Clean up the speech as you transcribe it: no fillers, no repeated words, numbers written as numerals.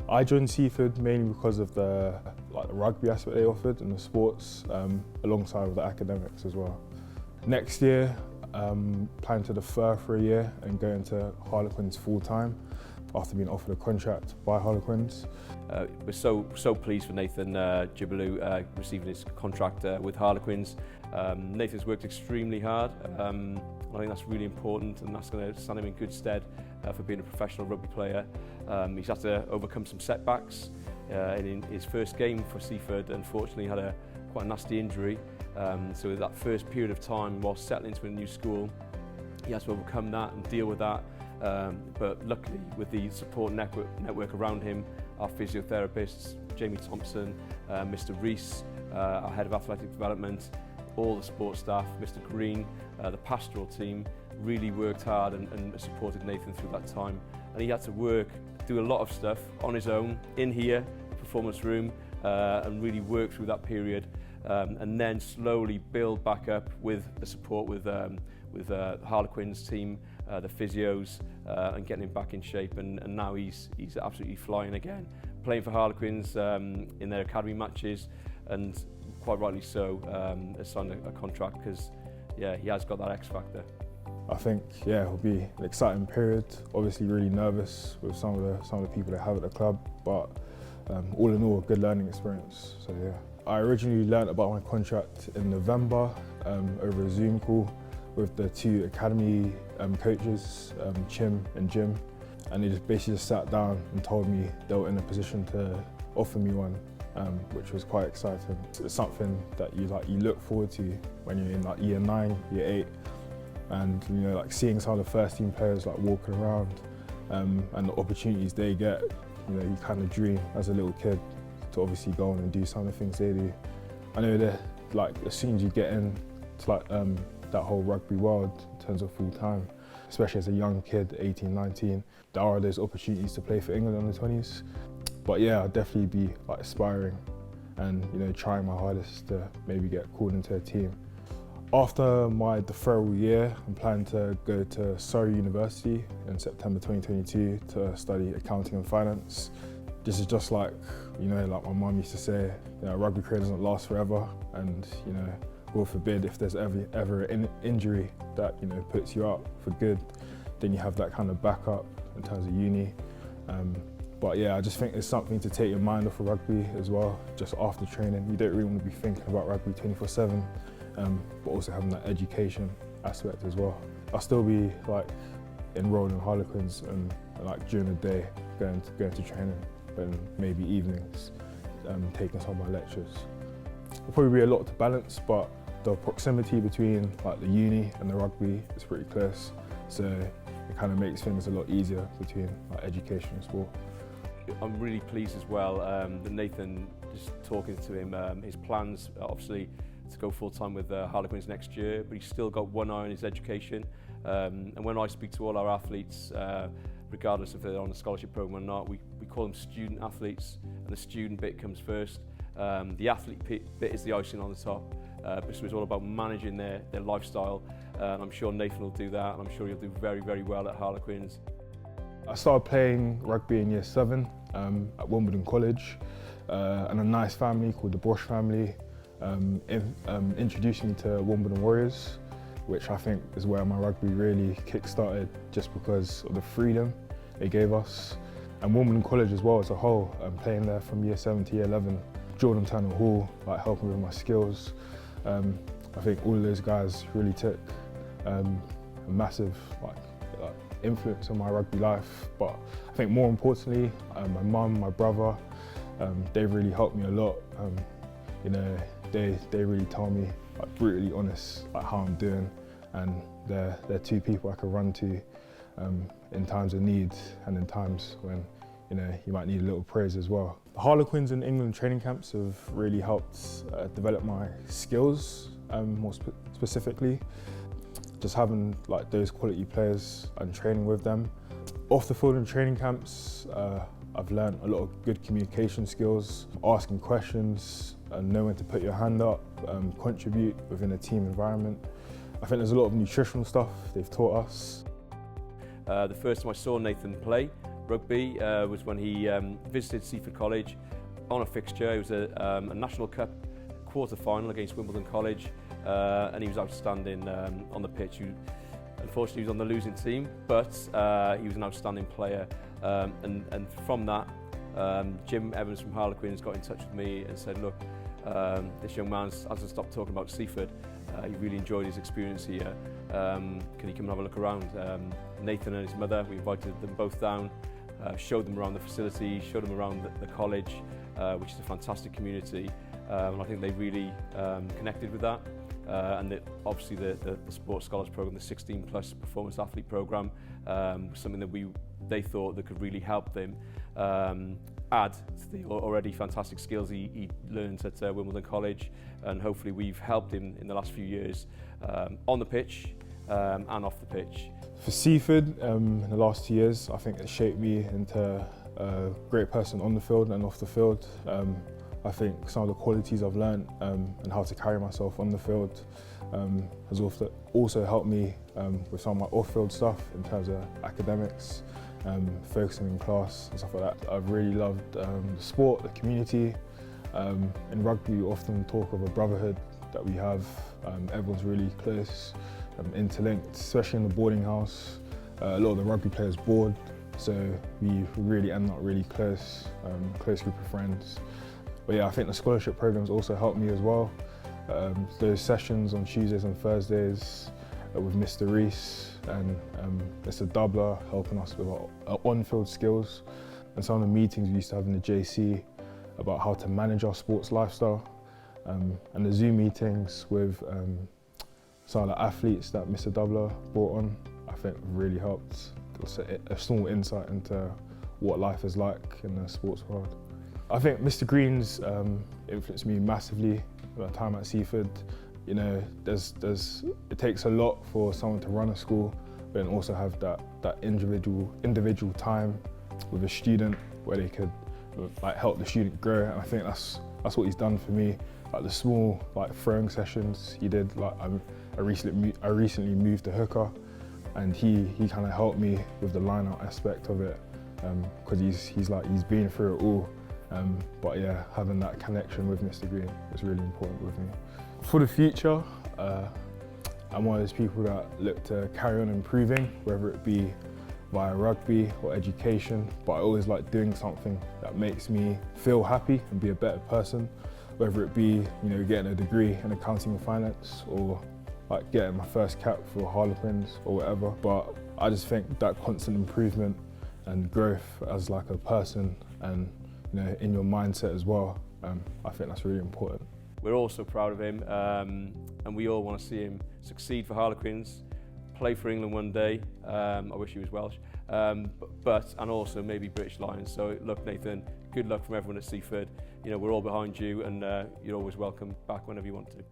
I joined Seaford mainly because of the rugby aspect they offered and the sports, alongside with the academics as well. Next year, plan to defer for a year and go into Harlequins full time after being offered a contract by Harlequins. We're so pleased for Nathan Jibulu receiving his contract with Harlequins. Nathan's worked extremely hard. I think that's really important, and that's going to stand him in good stead for being a professional rugby player. He's had to overcome some setbacks. In his first game for Seaford, unfortunately, he had quite a nasty injury. So that first period of time while settling into a new school, he has to overcome that and deal with that. But luckily, with the support network around him, our physiotherapists, Jamie Thompson, Mr. Rees, our head of athletic development, all the support staff, Mr. Green, the pastoral team, really worked hard and supported Nathan through that time. And he had to do a lot of stuff on his own, in here, performance room, and really work through that period. And then slowly build back up with the support with the Harlequins team, the physios, and getting him back in shape. And now he's absolutely flying again, playing for Harlequins in their academy matches, and quite rightly so, has signed a contract because he has got that X factor. I think it'll be an exciting period. Obviously, really nervous with some of the people they have at the club, but all in all, a good learning experience. So yeah. I originally learned about my contract in November over a Zoom call with the two academy coaches, Chim and Jim, and they basically sat down and told me they were in a position to offer me one, which was quite exciting. It's something that you look forward to when you're in year 9, year 8, and seeing some of the first team players walking around and the opportunities they get. You kind of dream as a little kid to obviously go on and do some of the things they do. I know that as soon as you get into that whole rugby world in terms of full time, especially as a young kid, 18, 19, there are those opportunities to play for England under 20s. But yeah, I'll definitely be aspiring and trying my hardest to maybe get called into a team. After my deferral year, I'm planning to go to Surrey University in September 2022 to study accounting and finance. This is just like my mum used to say, rugby career doesn't last forever, and God forbid if there's ever an injury that puts you out for good, then you have that kind of backup in terms of uni. But yeah, I just think it's something to take your mind off of rugby as well. Just after training, you don't really want to be thinking about rugby 24/7, but also having that education aspect as well. I'll still be enrolled in Harlequins and during the day going to training, and maybe evenings taking some of my lectures. It'll probably be a lot to balance, but the proximity between the uni and the rugby is pretty close, so it kind of makes things a lot easier between education and sport. I'm really pleased as well that Nathan, just talking to him, his plans obviously to go full time with Harlequins next year, but he's still got one eye on his education. And when I speak to all our athletes, regardless if they're on a scholarship program or not, we call them student athletes, and the student bit comes first. The athlete bit is the icing on the top. So it's all about managing their lifestyle, and I'm sure Nathan will do that, and I'm sure he'll do very, very well at Harlequins. I started playing rugby in year 7 at Wimbledon College, and a nice family called the Bosch family introduced me to Wimbledon Warriors, which I think is where my rugby really kick-started, just because of the freedom they gave us. And Wimbledon College as well as a whole, playing there from year 7 to year 11. Jordan Turner Hall, helping with my skills. I think all of those guys really took a massive influence on my rugby life. But I think more importantly, my mum, my brother, they've really helped me a lot. They really tell me brutally honest how I'm doing, and they're two people I can run to in times of need and in times when you might need a little praise as well. The Harlequins in England training camps have really helped develop my skills, more specifically. Just having those quality players and training with them. Off the field in training camps, I've learned a lot of good communication skills, asking questions, and knowing to put your hand up, contribute within a team environment. I think there's a lot of nutritional stuff they've taught us. The first time I saw Nathan play Rugby was when he visited Seaford College on a fixture. It was a National Cup quarter-final against Wimbledon College, and he was outstanding on the pitch. Unfortunately, he was on the losing team, but he was an outstanding player. And from that, Jim Evans from Harlequins got in touch with me and said, look, this young man hasn't stopped talking about Seaford. He really enjoyed his experience here. Can he come and have a look around? Nathan and his mother, we invited them both down, showed them around the facility, showed them around the college, which is a fantastic community. And I think they really connected with that. And obviously the Sports Scholars Programme, the 16 plus performance athlete programme, was something that they thought that could really help them add to the already fantastic skills he learned at Wimbledon College, and hopefully we've helped him in the last few years on the pitch and off the pitch. For Seaford, in the last 2 years, I think it shaped me into a great person on the field and off the field. I think some of the qualities I've learned and how to carry myself on the field has also helped me with some of my off-field stuff in terms of academics, focusing in class and stuff like that. I've really loved the sport, the community. In rugby, we often talk of a brotherhood that we have. Everyone's really close, interlinked, especially in the boarding house. A lot of the rugby players board, so we really end up really close, close group of friends. But yeah, I think the scholarship programs also helped me as well. Those sessions on Tuesdays and Thursdays with Mr. Reese and Mr. Doubler helping us with our on-field skills, and some of the meetings we used to have in the JC about how to manage our sports lifestyle, and the Zoom meetings with some of the athletes that Mr. Doubler brought on, I think really helped. It was a small insight into what life is like in the sports world. I think Mr. Green's influenced me massively at my time at Seaford. You know, it takes a lot for someone to run a school, but then also have that individual time with a student where they could help the student grow. And I think that's what he's done for me. Like the small throwing sessions he did. I recently moved to hooker, and he kind of helped me with the line-out aspect of it, because he's been through it all. But yeah, having that connection with Mr. Green is really important with me. For the future, I'm one of those people that look to carry on improving, whether it be via rugby or education, but I always like doing something that makes me feel happy and be a better person, whether it be getting a degree in accounting and finance, or getting my first cap for Harlequins or whatever. But I just think that constant improvement and growth as a person, and in your mindset as well, I think that's really important. We're all so proud of him, and we all want to see him succeed for Harlequins, play for England one day. I wish he was Welsh, and also maybe British Lions. So look, Nathan, good luck from everyone at Seaford. We're all behind you, and you're always welcome back whenever you want to.